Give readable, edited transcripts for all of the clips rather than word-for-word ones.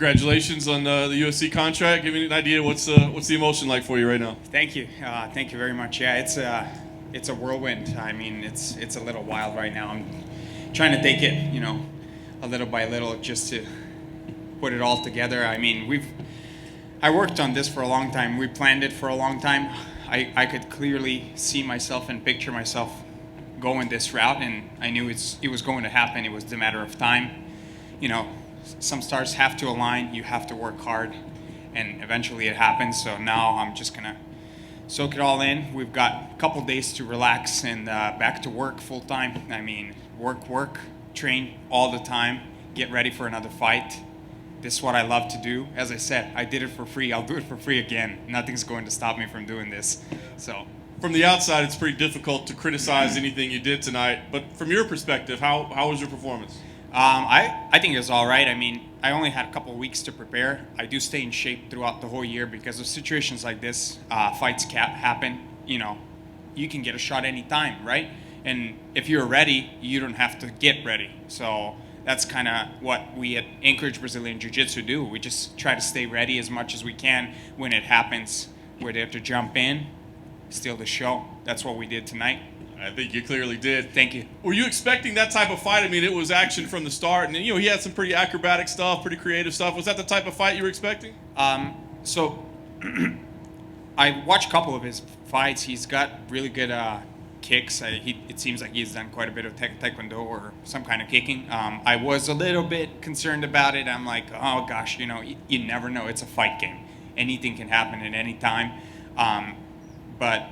Congratulations on the UFC contract. Give me an idea what's the emotion like for you right now. Thank you very much. Yeah, it's a whirlwind. I mean, it's a little wild right now. I'm trying to take it, a little by little, just to put it all together. I mean, I worked on this for a long time. We planned it for a long time. I could clearly see myself and picture myself going this route, and I knew it was going to happen. It was a matter of time. Some stars have to align. You have to work hard, and eventually it happens. So now I'm just gonna soak it all in. We've got a couple days to relax and back to work full time. I mean, work, train all the time, get ready for another fight. This is what I love to do. As I said, I did it for free. I'll do it for free again. Nothing's going to stop me from doing this. So, from the outside, it's pretty difficult to criticize anything you did tonight. But from your perspective, how was your performance? I think it was all right. I mean, I only had a couple of weeks to prepare. I do stay in shape throughout the whole year because of situations like this. Fights can't happen. You can get a shot anytime, right? And if you're ready, you don't have to get ready. So that's kind of what we at Anchorage Brazilian Jiu-Jitsu do. We just try to stay ready as much as we can when it happens. We're there to jump in, steal the show. That's what we did tonight. I think you clearly did. Thank you. Were you expecting that type of fight? I mean, it was action from the start, and he had some pretty acrobatic stuff, pretty creative stuff. Was that the type of fight you were expecting? So I watched a couple of his fights. He's got really good kicks. It seems like he's done quite a bit of taekwondo or some kind of kicking. I was a little bit concerned about it. I'm like, oh gosh, you never know. It's a fight game. Anything can happen at any time. But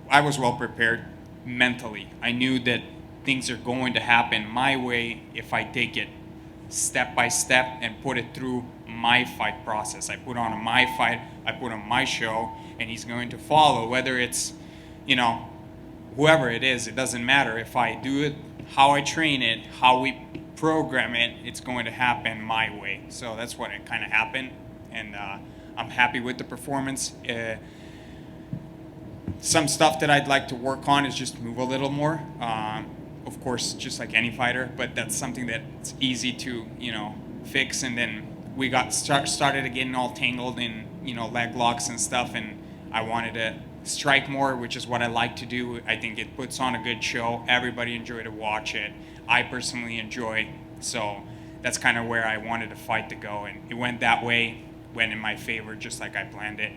I was well prepared mentally. I knew that things are going to happen my way if I take it step by step and put it through my fight process. I put on my fight, I put on my show, and he's going to follow. Whether it's, whoever it is, it doesn't matter. If I do it, how I train it, how we program it, it's going to happen my way. So that's what it kind of happened, and I'm happy with the performance. Some stuff that I'd like to work on is just move a little more. Of course, just like any fighter, but that's something that's easy to, fix. And then we got started getting all tangled in, leg locks and stuff, and I wanted to strike more, which is what I like to do. I think it puts on a good show. Everybody enjoy to watch it. I personally enjoy. So that's kind of where I wanted the fight to go, and it went that way, went in my favor, just like I planned it.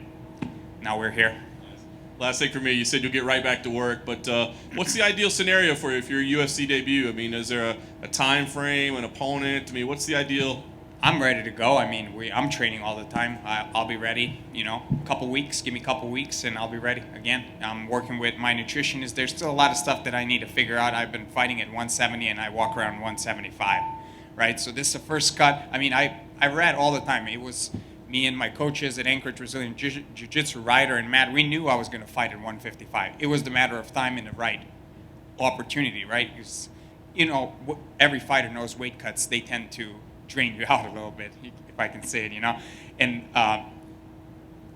Now we're here. Last thing for me, you said you'll get right back to work, but what's the ideal scenario for you if your UFC debut? I mean, is there a time frame, an opponent? I mean, what's the ideal? I'm ready to go. I mean, I'm training all the time. I'll be ready, a couple weeks. Give me a couple weeks and I'll be ready. Again, I'm working with my nutritionist. There's still a lot of stuff that I need to figure out. I've been fighting at 170 and I walk around 175, right? So this is the first cut. I mean, I read all the time. It was me and my coaches at Anchorage Brazilian Jiu-Jitsu, Ryder and Matt, we knew I was going to fight at 155. It was the matter of time and the right opportunity, right? Because, every fighter knows weight cuts. They tend to drain you out a little bit, if I can say it, And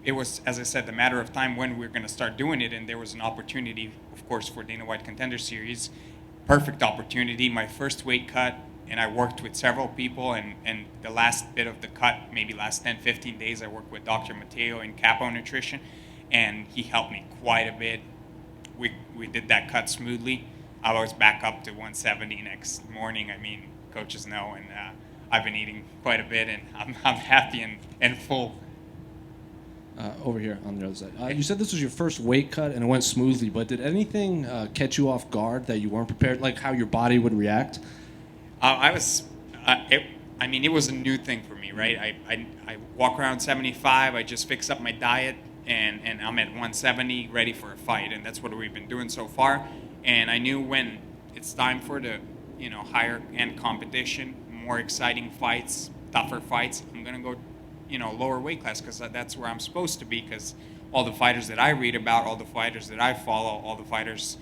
it was, as I said, the matter of time when we were going to start doing it, and there was an opportunity, of course, for Dana White Contender Series. Perfect opportunity, my first weight cut. And I worked with several people, and the last bit of the cut, maybe last 10, 15 days, I worked with Dr. Mateo in Capo Nutrition, and he helped me quite a bit. We did that cut smoothly. I was back up to 170 next morning. I mean, coaches know, and I've been eating quite a bit, and I'm happy and full. Over here on the other side. You said this was your first weight cut, and it went smoothly, but did anything catch you off guard that you weren't prepared, like how your body would react? It was a new thing for me, right? I walk around 75, I just fix up my diet, and I'm at 170, ready for a fight, and that's what we've been doing so far. And I knew when it's time for the, higher end competition, more exciting fights, tougher fights, I'm gonna go, lower weight class, because that's where I'm supposed to be, because all the fighters that I read about, all the fighters that I follow, all the fighters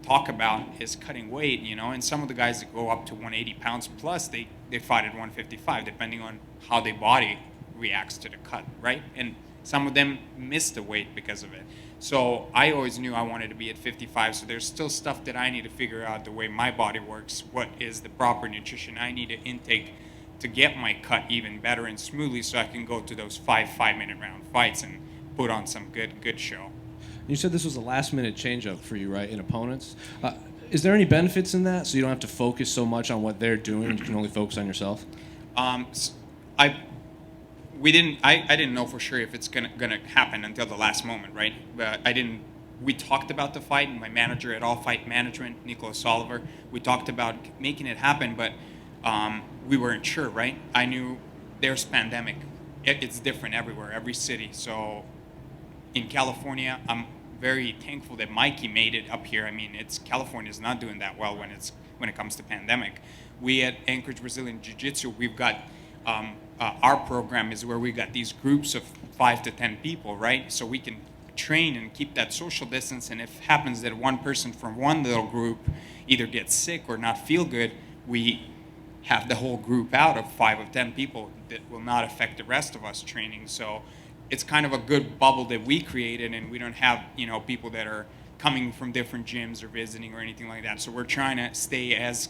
talk about is cutting weight, and some of the guys that go up to 180 pounds plus, they fight at 155, depending on how their body reacts to the cut, right? And some of them miss the weight because of it. So I always knew I wanted to be at 55, so there's still stuff that I need to figure out the way my body works, what is the proper nutrition I need to intake to get my cut even better and smoothly, so I can go to those 5-minute round fights and put on some good show. You said this was a last-minute change-up for you, right, in opponents. Is there any benefits in that, so you don't have to focus so much on what they're doing, and you can only focus on yourself? I didn't know for sure if it's gonna happen until the last moment, right? But we talked about the fight, and my manager at All Fight Management, Nicholas Oliver, we talked about making it happen, but we weren't sure, right? I knew there's pandemic. It's different everywhere, every city. So in California, I'm very thankful that Mikey made it up here. I mean, California's not doing that well when it comes to pandemic. We at Anchorage Brazilian Jiu-Jitsu, we've got our program is where we got these groups of 5 to 10 people, right? So we can train and keep that social distance. And if it happens that one person from one little group either gets sick or not feel good, we have the whole group out of 5 or 10 people that will not affect the rest of us training. So it's kind of a good bubble that we created, and we don't have, people that are coming from different gyms or visiting or anything like that. So we're trying to stay as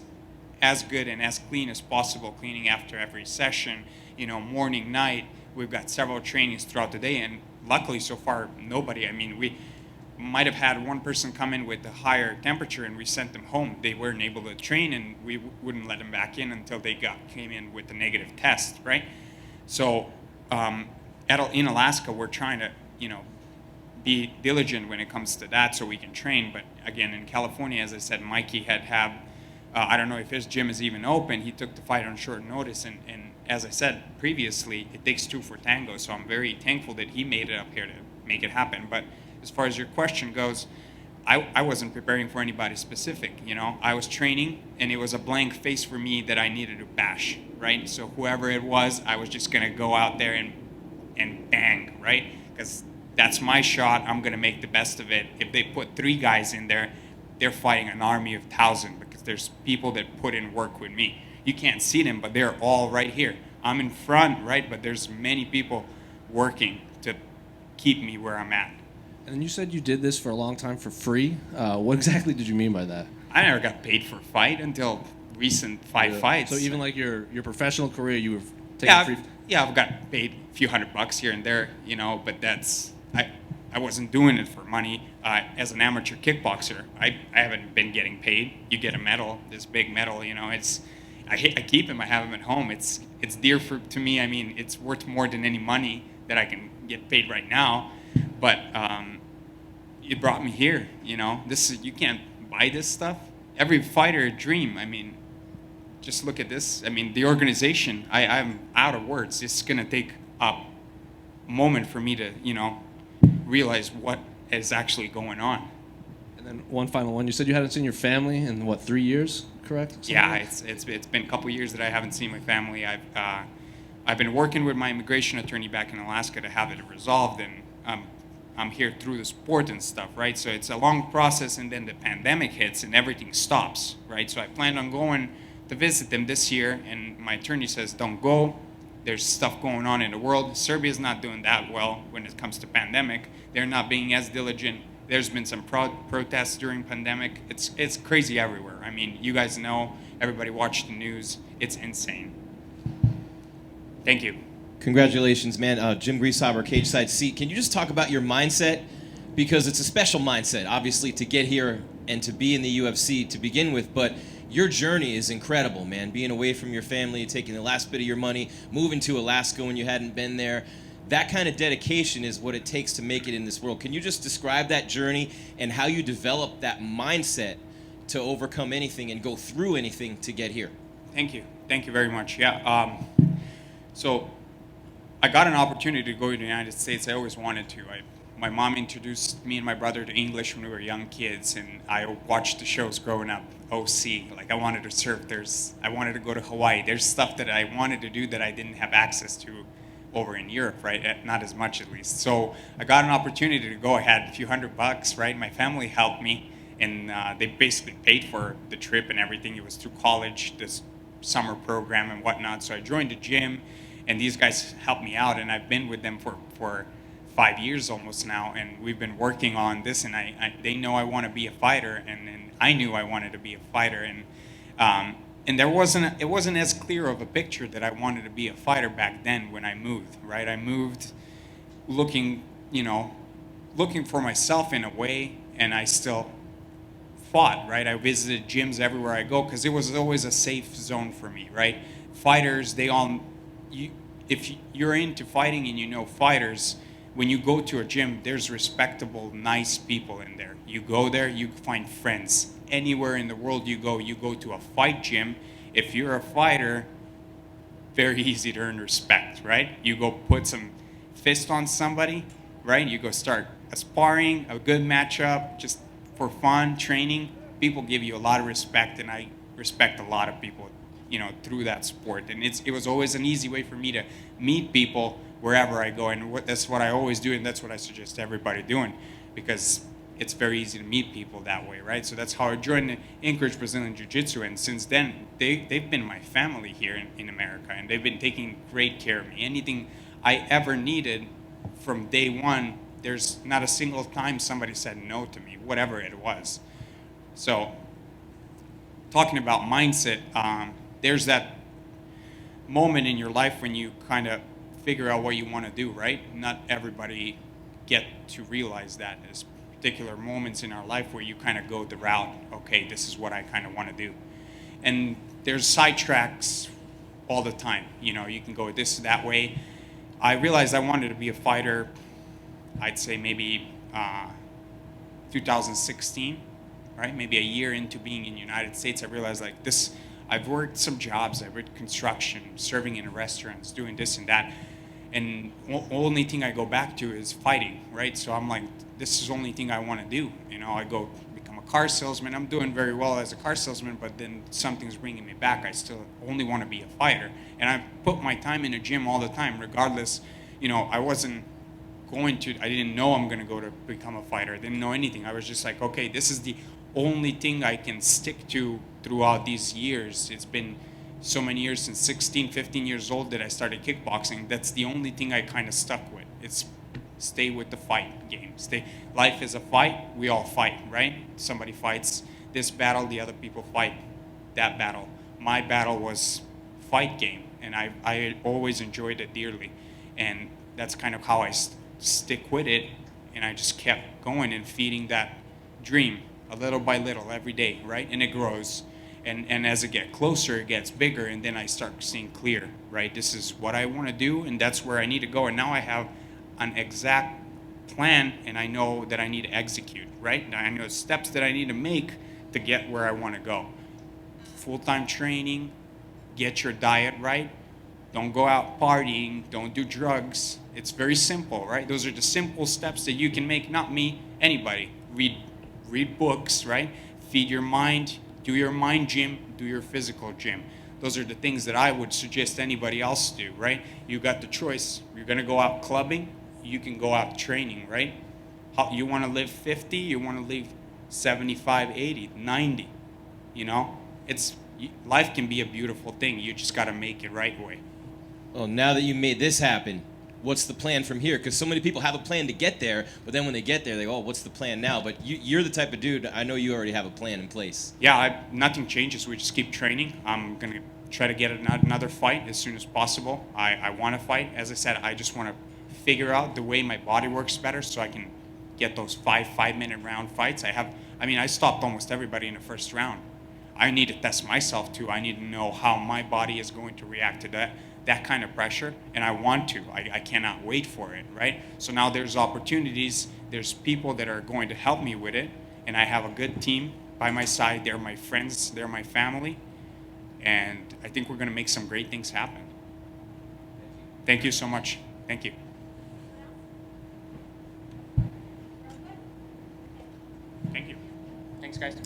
good and as clean as possible, cleaning after every session, morning, night. We've got several trainings throughout the day, and luckily so far, nobody. I mean, we might have had one person come in with a higher temperature and we sent them home. They weren't able to train, and we wouldn't let them back in until they came in with a negative test, right? So in Alaska, we're trying to, be diligent when it comes to that so we can train. But again, in California, as I said, Mikey had I don't know if his gym is even open. He took the fight on short notice, and as I said previously, it takes 2 for tango. So I'm very thankful that he made it up here to make it happen. But as far as your question goes, I wasn't preparing for anybody specific. I was training, and it was a blank face for me that I needed to bash, right? So whoever it was, I was just gonna go out there and bang, right? Because that's my shot. I'm gonna make the best of it. If they put 3 guys in there, they're fighting an army of 1,000, because there's people that put in work with me. You can't see them, but they're all right here. I'm in front, right? But there's many people working to keep me where I'm at. And then you said you did this for a long time for free. What exactly did you mean by that? I never got paid for a fight until recent 5 fights. So even like your professional career, you were taking free. Yeah, I've got paid a few $100 here and there, but that's I wasn't doing it for money. As an amateur kickboxer, I haven't been getting paid. You get a medal, this big medal, I keep them. I have them at home. It's dear to me. I mean, it's worth more than any money that I can get paid right now. But it brought me here. You can't buy this stuff. Every fighter a dream. I mean, just look at this. I mean, the organization. I'm out of words. It's gonna take a moment for me to realize what is actually going on. And then one final one. You said you hadn't seen your family in 3 years, correct? Something Yeah, like it's been a couple years that I haven't seen my family. I've been working with my immigration attorney back in Alaska to have it resolved, and I'm here through the sport and stuff, right? So it's a long process, and then the pandemic hits and everything stops, right? So I planned on going to visit them this year, and my attorney says, don't go. There's stuff going on in the world. Serbia's not doing that well when it comes to pandemic. They're not being as diligent. There's been some protests during pandemic. It's crazy everywhere. I mean, you guys know, everybody watch the news. It's insane. Thank you. Congratulations, man. Jim Grieshaber, cage side seat. Can you just talk about your mindset? Because it's a special mindset, obviously, to get here and to be in the UFC to begin with, but your journey is incredible, man. Being away from your family, taking the last bit of your money, moving to Alaska when you hadn't been there. That kind of dedication is what it takes to make it in this world. Can you just describe that journey and how you develop that mindset to overcome anything and go through anything to get here? Thank you. Thank you very much. Yeah. So I got an opportunity to go to the United States. I always wanted to. My mom introduced me and my brother to English when we were young kids, and I watched the shows growing up. OC, like I wanted to surf. I wanted to go to Hawaii. There's stuff that I wanted to do that I didn't have access to over in Europe, right? Not as much, at least. So I got an opportunity to go. I had a few $100, right? My family helped me, and they basically paid for the trip and everything. It was through college, this summer program and whatnot. So I joined the gym, and these guys helped me out, and I've been with them for 5 years almost now, and we've been working on this, and they know I want to be a fighter, and I knew I wanted to be a fighter, and and it wasn't as clear of a picture that I wanted to be a fighter back then when I moved, right? I moved looking, looking for myself in a way, and I still fought, right? I visited gyms everywhere I go because it was always a safe zone for me, right? Fighters, if you're into fighting and you know fighters, when you go to a gym, there's respectable, nice people in there. You go there, you find friends. Anywhere in the world you go to a fight gym. If you're a fighter, very easy to earn respect, right? You go put some fist on somebody, right? You go start a sparring, a good matchup, just for fun, training. People give you a lot of respect, and I respect a lot of people, through that sport. And it was always an easy way for me to meet people wherever I go, and that's what I always do, and that's what I suggest everybody doing, because it's very easy to meet people that way, right? So that's how I joined the Anchorage Brazilian Jiu-Jitsu, and since then, they've been my family here in America, and they've been taking great care of me. Anything I ever needed from day one, there's not a single time somebody said no to me, whatever it was. So, talking about mindset, there's that moment in your life when you kind of figure out what you want to do, right? Not everybody get to realize that. There's particular moments in our life where you kind of go the route, okay, this is what I kind of want to do. And there's sidetracks all the time. You can go that way. I realized I wanted to be a fighter, I'd say maybe 2016, right? Maybe a year into being in the United States, I realized like this, I've worked some jobs, I've worked construction, serving in restaurants, doing this and that. And only thing I go back to is fighting, right? So I'm like, this is the only thing I want to do. I go become a car salesman. I'm doing very well as a car salesman, but then something's bringing me back. I still only want to be a fighter. And I put my time in the gym all the time, regardless. I wasn't I didn't know I'm going to go to become a fighter. I didn't know anything. I was just like, okay, this is the only thing I can stick to throughout these years. It's been so many years, since 16, 15 years old that I started kickboxing. That's the only thing I kind of stuck with. It's stay with the fight game. Life is a fight. We all fight, right? Somebody fights this battle, the other people fight that battle. My battle was fight game, and I always enjoyed it dearly. And that's kind of how I stick with it, and I just kept going and feeding that dream a little by little every day, right? And it grows. And as it gets closer, it gets bigger, and then I start seeing clear, right? This is what I want to do, and that's where I need to go. And now I have an exact plan, and I know that I need to execute, right? Now I know the steps that I need to make to get where I want to go. Full-time training, get your diet right, don't go out partying, don't do drugs. It's very simple, right? Those are the simple steps that you can make, not me, anybody. Read books, right? Feed your mind, do your mind gym, do your physical gym. Those are the things that I would suggest anybody else do, right? You got the choice. You're going to go out clubbing, you can go out training, right? You want to live 50, you want to live 75, 80, 90, life can be a beautiful thing. You just got to make it right way. Well, now that you made this happen, what's the plan from here? Because so many people have a plan to get there, but then when they get there, they go, oh, what's the plan now? But you're the type of dude, I know you already have a plan in place. Yeah, nothing changes. We just keep training. I'm going to try to get another fight as soon as possible. I want to fight. As I said, I just want to figure out the way my body works better so I can get those five-minute round fights. I stopped almost everybody in the first round. I need to test myself too. I need to know how my body is going to react to that kind of pressure, and I want to. I cannot wait for it, right? So now there's opportunities, there's people that are going to help me with it, and I have a good team by my side. They're my friends, they're my family, and I think we're going to make some great things happen. Thank you so much. Thank you. Thank you. Thanks, guys.